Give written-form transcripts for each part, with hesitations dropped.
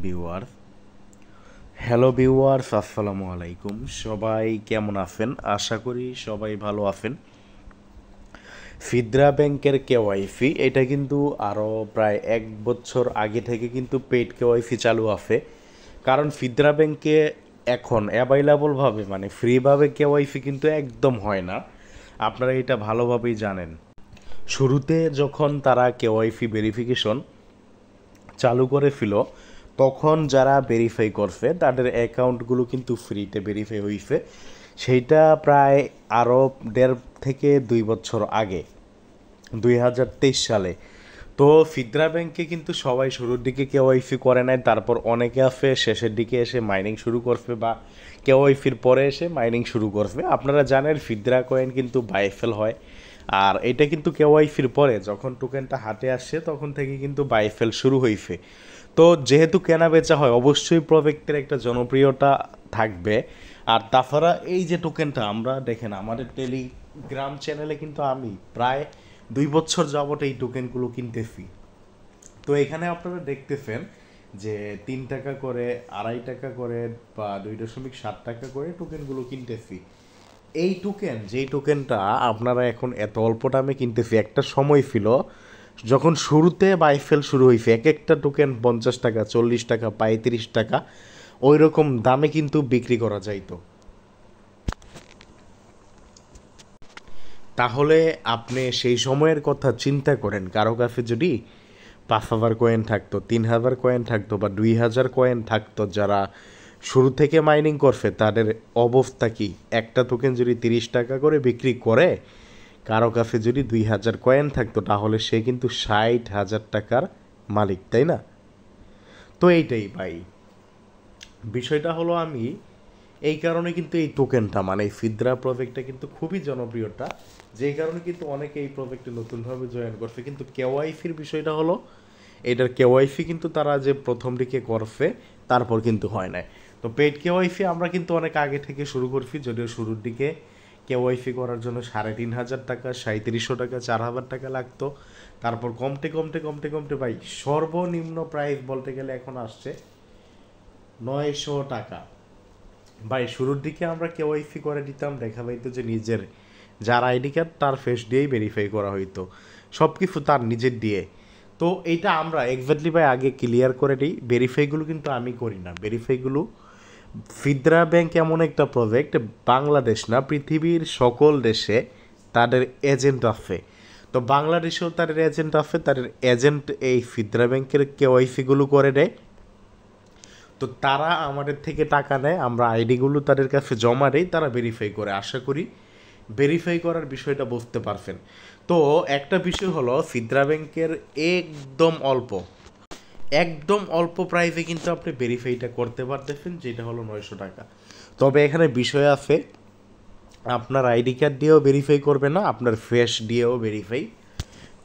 Viewers hello viewers, আসসালামু আলাইকুম। সবাই কেমন আছেন? আশা করি সবাই ভালো আছেন। ফিদ্রা ব্যাংকের কেওয়াইসি এটা কিন্তু আরও প্রায় 1 বছর আগে থেকে কিন্তু পেইড কেওয়াইসি চালু আছে। কারণ ফিদ্রা ব্যাংকে এখন অ্যাভেলেবলভাবে মানে ফ্রিভাবে কেওয়াইসি কিন্তু একদম হয় না। আপনারা এটা ভালোভাবেই জানেন। শুরুতে যখন তারা কেওয়াইসি ভেরিফিকেশন চালু করেছিল, তখন যারা ভেরিফাই করছে তাদের অ্যাকাউন্টগুলো কিন্তু ফ্রিতে ভেরিফাই হয়েছে। সেইটা প্রায় আরও 1.5 থেকে 2 বছর আগে, 2023 সালে। তো ফিদ্রা ব্যাংকে কিন্তু সবাই শুরুর দিকে কেওয়াইসি করে নাই, তারপর অনেকে আছে শেষের দিকে এসে মাইনিং শুরু করছে বা কেওয়াইসির পরে এসে মাইনিং শুরু করছে। আপনারা জানেন ফিদ্রা কয়েন কিন্তু বাইফেল হয়, আর এটা কিন্তু কেওয়াইসির পরে যখন টোকেনটা হাতে আসছে তখন থেকে কিন্তু বাইফেল শুরু হয়েছে। তো যেহেতু কেনা বেচা হয়, অবশ্যই প্রজেক্টের একটা জনপ্রিয়তা থাকবে। আর তাছাড়া এই যে টোকেনটা আমরা দেখেন আমাদের টেলিগ্রাম চ্যানেলে কিন্তু আমি প্রায় 2 বছর যাবত এই টোকেনগুলো কিনতেছি। তো এখানে আপনারা দেখতেছেন যে 3 টাকা করে, 2.5 টাকা করে বা 2.7 টাকা করে টোকেনগুলো কিনতেছি। এই টোকেন, যেই টোকেনটা আপনারা এখন এত অল্প দামে কিনতেছি, একটা সময় ছিল যখন শুরুতে বাইফেল শুরু হয়েছে এক একটা টোকেন 50 টাকা, 40 টাকা, 35 টাকা ওই রকম দামে কিন্তু বিক্রি করা যাইতো। তাহলে আপনি সেই সময়ের কথা চিন্তা করেন, কারো কাছে যদি 5,000 কয়েন থাকতো, 3,000 কয়েন থাকতো বা 2,000 কয়েন থাকতো, যারা শুরু থেকে মাইনিং করছে তাদের অবস্থা কি? একটা টোকেন যদি 30 টাকা করে বিক্রি করে, কারো কাছে যদি 2,000 কয়েন থাকতো, তাহলে সে কিন্তু 60,000 টাকার মালিক, তাই না? তো এইটাই ভাই, বিষয়টা হলো আমি এই কারণে কিন্তু এই টোকেনটা মানে এই ফিদ্রা প্রজেক্টটা কিন্তু খুবই জনপ্রিয়তা, যেই কারণে কিন্তু অনেকে এই প্রজেক্টে নতুনভাবে জয়েন করছে। কিন্তু কেওয়াইসির বিষয়টা হলো, এটার কেওয়াইসি কিন্তু তারা যে প্রথম দিকে করছে তারপর কিন্তু হয় না। তো পেড কেওয়াইসি আমরা কিন্তু অনেক আগে থেকে শুরু করছি, যদিও শুরুর দিকে কেওয়াইসি করার জন্য 3,500 টাকা, 3,700 টাকা, 4,000 টাকা লাগতো। তারপর কমতে কমতে কমতে কমতে ভাই সর্বনিম্ন প্রাইস বলতে গেলে এখন আসছে 900 টাকা। ভাই শুরুর দিকে আমরা কেওয়াইসি করে দিতাম, দেখা পাইতো যে নিজের যার আইডি কার্ড তার ফেস দিয়েই ভেরিফাই করা হইতো, সব কিছু তার নিজের দিয়ে। তো এইটা আমরা এক্স্যাক্টলি ভাই আগে ক্লিয়ার করে দিই, ভেরিফাইগুলো কিন্তু আমি করি না। ভেরিফাইগুলো ফিদ্রা ব্যাংক এমন একটা প্রজেক্ট, বাংলাদেশ না পৃথিবীর সকল দেশে তাদের এজেন্ট আছে। তো বাংলাদেশেও তাদের এজেন্ট আছে, তাদের এজেন্ট এই ফিদ্রা ব্যাংকের কেওয়াইসিগুলো করে দেয়। তো তারা আমাদের থেকে টাকা নেয়, আমরা আইডিগুলো তাদের কাছে জমা দিই, তারা ভেরিফাই করে। আশা করি ভেরিফাই করার বিষয়টা বুঝতে পারছেন। তো একটা বিষয় হলো ফিদ্রা ব্যাংকের একদম অল্প, একদম অল্প প্রাইসে কিন্তু আপনি ভেরিফাইটা করতে পারতেছেন, যেটা হলো 900 টাকা। তবে এখানে বিষয় আছে, আপনার আইডি কার্ড দিয়েও ভেরিফাই করবে না, আপনার ফেস দিয়েও ভেরিফাই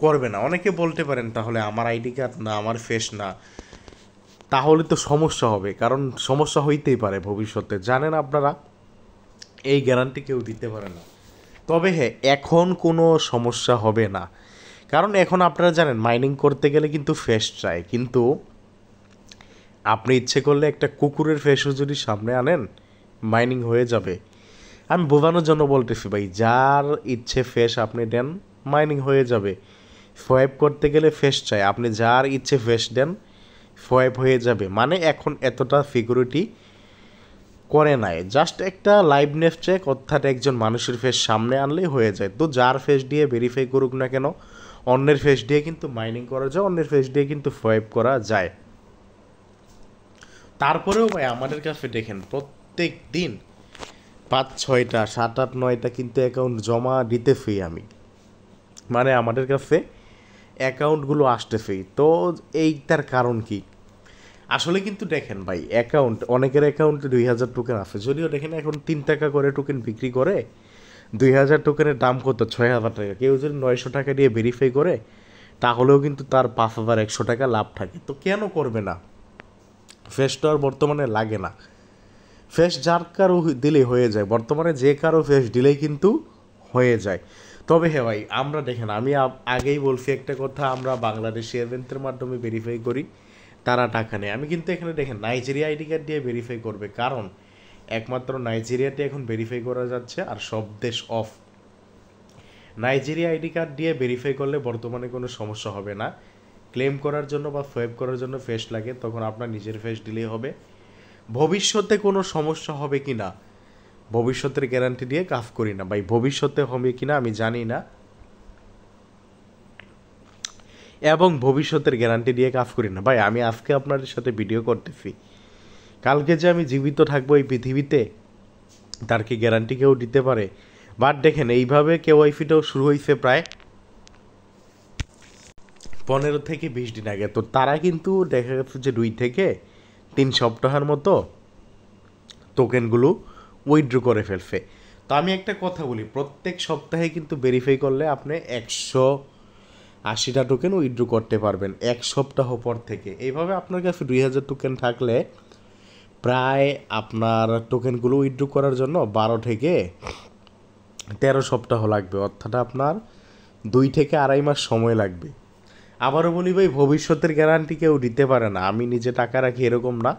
করবে না। অনেকে বলতে পারেন তাহলে আমার আইডি কার্ড না, আমার ফেস না, তাহলে তো সমস্যা হবে। কারণ সমস্যা হইতেই পারে ভবিষ্যতে, জানেন আপনারা, এই গ্যারান্টি কেউ দিতে পারে না। তবে হ্যাঁ, এখন কোনো সমস্যা হবে না, কারণ এখন আপনারা জানেন মাইনিং করতে গেলে কিন্তু ফেস চাই। কিন্তু আপনি ইচ্ছে করলে একটা কুকুরের ফেসও যদি সামনে আনেন, মাইনিং হয়ে যাবে। আমি বোঝানোর জন্য বলতেছি ভাই, যার ইচ্ছে ফেস আপনি দেন, মাইনিং হয়ে যাবে। সোয়াইপ করতে গেলে ফেস চাই, আপনি যার ইচ্ছে ফেস দেন, সোয়াইপ হয়ে যাবে। মানে এখন এতটা সিকিউরিটি করে নাই, জাস্ট একটা লাইভনেস চেক, অর্থাৎ একজন মানুষের ফেস সামনে আনলেই হয়ে যায়। তো যার ফেস দিয়ে ভেরিফাই করুক না কেন, অন্যের ফেস দিয়ে কিন্তু মাইনিং করা যায়, অন্যের ফেস দিয়ে কিন্তু সোয়াইপ করা যায়। তারপরেও ভাই আমাদের কাছে দেখেন প্রত্যেক দিন 5-6টা, 7-8-9টা কিন্তু অ্যাকাউন্ট জমা দিতেছি আমি, মানে আমাদের কাছে অ্যাকাউন্টগুলো আসতেছেই। তো এইটার কারণ কি? আসলে কিন্তু দেখেন ভাই, অ্যাকাউন্ট অনেকের অ্যাকাউন্টে 2,000 টোকেন আছে, যদিও দেখেন এখন 3 টাকা করে টোকেন বিক্রি করে। 2,000 টোকেনের দাম কত? 6,000 টাকা। কেউ যদি 900 টাকা দিয়ে ভেরিফাই করে, তাহলেও কিন্তু তার 5,100 টাকা লাভ থাকে। তো কেন করবে না? ফেস তো আর বর্তমানে লাগে না, ফেস যার কারো দিলেই হয়ে যায়, বর্তমানে যে কারো ফেস দিলেই কিন্তু হয়ে যায়। তবে হ্যাঁ ভাই, আমরা দেখেন আমি আগেই বলছি একটা কথা, আমরা বাংলাদেশি এজেন্টের মাধ্যমে ভেরিফাই করি, তারা টাকা নেয়। আমি কিন্তু এখানে দেখেন নাইজেরিয়া আইডি কার্ড দিয়ে ভেরিফাই করবে, কারণ একমাত্র নাইজেরিয়াতে এখন ভেরিফাই করা যাচ্ছে, আর সব দেশ অফ। নাইজেরিয়া আইডি কার্ড দিয়ে ভেরিফাই করলে বর্তমানে কোনো সমস্যা হবে না। ক্লেম করার জন্য বা সোয়াইপ করার জন্য ফেস লাগে, তখন আপনার নিজের ফেস দিলেই হবে। ভবিষ্যতে কোনো সমস্যা হবে কি না, ভবিষ্যতের গ্যারান্টি দিয়ে কাজ করি না ভাই, ভবিষ্যতে হবে কি না আমি জানি না, এবং ভবিষ্যতের গ্যারান্টি দিয়ে কাজ করি না ভাই। আমি আজকে আপনাদের সাথে ভিডিও করতেছি, কালকে যে আমি জীবিত থাকবো এই পৃথিবীতে তার কি গ্যারান্টি কেউ দিতে পারে? বাট দেখেন এইভাবে কেওয়াইসিটাও শুরু হয়েছে প্রায় 15 থেকে 20 দিন আগে। তো তারা কিন্তু দেখা গেছে যে 2 থেকে 3 সপ্তাহের মতো টোকেনগুলো উইথড্র করে ফেলছে। তো আমি একটা কথা বলি, প্রত্যেক সপ্তাহে কিন্তু ভেরিফাই করলে আপনি 180টা টোকেন উইথড্র করতে পারবেন এক সপ্তাহ পর থেকে। এইভাবে আপনার কাছে 2000 টোকেন থাকলে প্রায় আপনার টোকেনগুলো উইথড্র করার জন্য 12 থেকে 13 সপ্তাহ লাগবে, অর্থাৎ আপনার 2 থেকে 2.5 মাস সময় লাগবে। আবারও বলি ভাই, ভবিষ্যতের গ্যারান্টি কেউ দিতে পারে না, আমি নিজে টাকা রাখি এরকম না,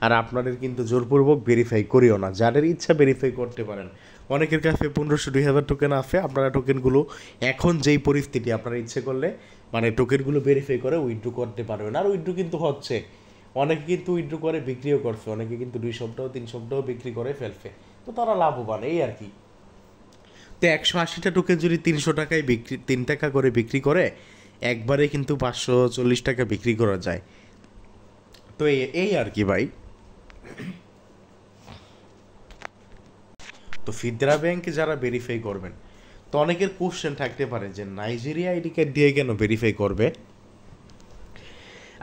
আর আপনাদের কিন্তু জোরপূর্বক ভেরিফাই করিও না। যাদের ইচ্ছা ভেরিফাই করতে পারেন, অনেকের কাছে 1500-2000 টোকেন আছে, আপনারা টোকেনগুলো এখন যেই পরিস্থিতি আপনারা ইচ্ছে করলে মানে টোকেনগুলো ভেরিফাই করে উইথড্র করতে পারবেন। আর উইথড্র কিন্তু হচ্ছে, অনেকে কিন্তু উইথড্র করে বিক্রিও করছে, অনেকে কিন্তু 2 সপ্তাহ 3 সপ্তাহ বিক্রি করে ফেলছে, তো তারা লাভবান এই আর কি। তো 180টা টোকেন যদি 300 টাকায় বিক্রি 3 টাকা করে বিক্রি করে, একবারে কিন্তু 540 টাকা বিক্রি করা যায়। তো এই আর কি ভাই। তো ফিদরা ব্যাংকে যারা ভেরিফাই করবেন, তো অনেকের কোশ্চেন থাকতে পারে যে নাইজেরিয়া আইডি কার্ড দিয়ে কেন ভেরিফাই করবে,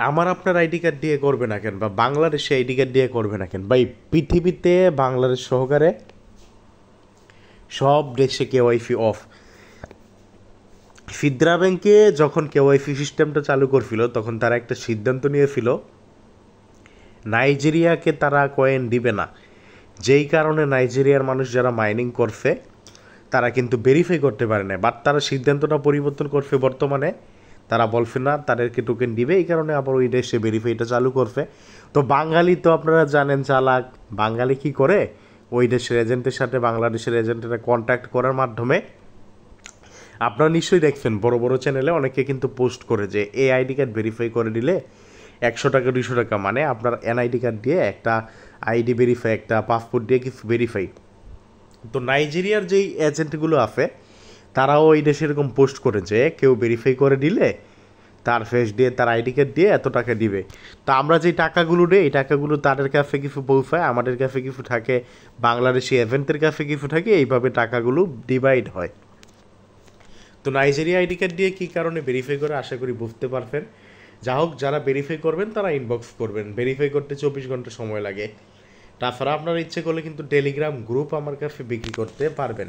আমার আপনার আইডি কার্ড দিয়ে করবে না কেন, বা বাংলাদেশে আইডি কার্ড দিয়ে করবে না কেন? ভাই পৃথিবীতে বাংলাদেশ সহকারে সব দেশে কেওয়াইসি অফ। ফিদরা ব্যাংকে যখন কেওয়াইসি সিস্টেমটা চালু করছিল, তখন তারা একটা সিদ্ধান্ত নিয়েছিল নাইজেরিয়াকে তারা কয়েন দিবে না, যেই কারণে নাইজেরিয়ার মানুষ যারা মাইনিং করছে তারা কিন্তু ভেরিফাই করতে পারে না। বাট তারা সিদ্ধান্তটা পরিবর্তন করছে, বর্তমানে তারা বলছে না তাদেরকে টোকেন দিবে, এই কারণে আবার ওই দেশে ভেরিফাইটা চালু করছে। তো বাঙালি তো আপনারা জানেন চালাক, বাঙালি কি করে, ওই দেশের এজেন্টের সাথে বাংলাদেশের এজেন্টেরা কন্ট্যাক্ট করার মাধ্যমে, আপনারা নিশ্চয়ই দেখছেন বড় বড় চ্যানেলে অনেকে কিন্তু পোস্ট করে যে এই আইডি কার্ড ভেরিফাই করে দিলে 100 টাকা 200 টাকা, মানে আপনার এনআইডি কার্ড দিয়ে একটা আইডি ভেরিফাই, একটা পাসপোর্ট দিয়ে কিছু ভেরিফাই। তো নাইজেরিয়ার যেই এজেন্টগুলো আছে তারাও ওই দেশে এরকম পোস্ট করে যে কেউ ভেরিফাই করে দিলে তার ফেস দিয়ে তার আইডি কার্ড দিয়ে এত টাকা দিবে। তো আমরা যেই টাকাগুলো দিই এই টাকাগুলো তাদের কাছে কিছু পৌঁছায়, আমাদের কাছে কিছু থাকে, বাংলাদেশি এজেন্টের কাছে কিছু থাকে, এইভাবে টাকাগুলো ডিভাইড হয়। তো নাইজেরিয়া আইডি কার্ড দিয়ে কী কারণে ভেরিফাই করে আশা করি বুঝতে পারবেন। যা হোক, যারা ভেরিফাই করবেন তারা ইনবক্স করবেন, ভেরিফাই করতে 24 ঘন্টা সময় লাগে। তাছাড়া আপনার ইচ্ছে করলে কিন্তু টেলিগ্রাম গ্রুপ আমার কাছে বিক্রি করতে পারবেন।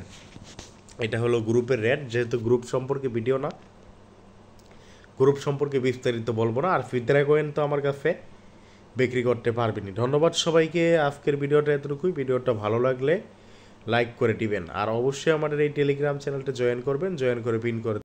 এটা হলো গ্রুপের রেট, যেহেতু গ্রুপ সম্পর্কে ভিডিও না, গ্রুপ সম্পর্কে বিস্তারিত বলবো না। আর ফিদরা কয়েন তো আমার কাছে বিক্রি করতে পারবেনই। ধন্যবাদ সবাইকে, আজকের ভিডিওটা এতটুকুই। ভিডিওটা ভালো লাগলে লাইক করে দিবেন, আর অবশ্যই আমাদের এই টেলিগ্রাম চ্যানেলটা জয়েন করবেন, জয়েন করে পিন করে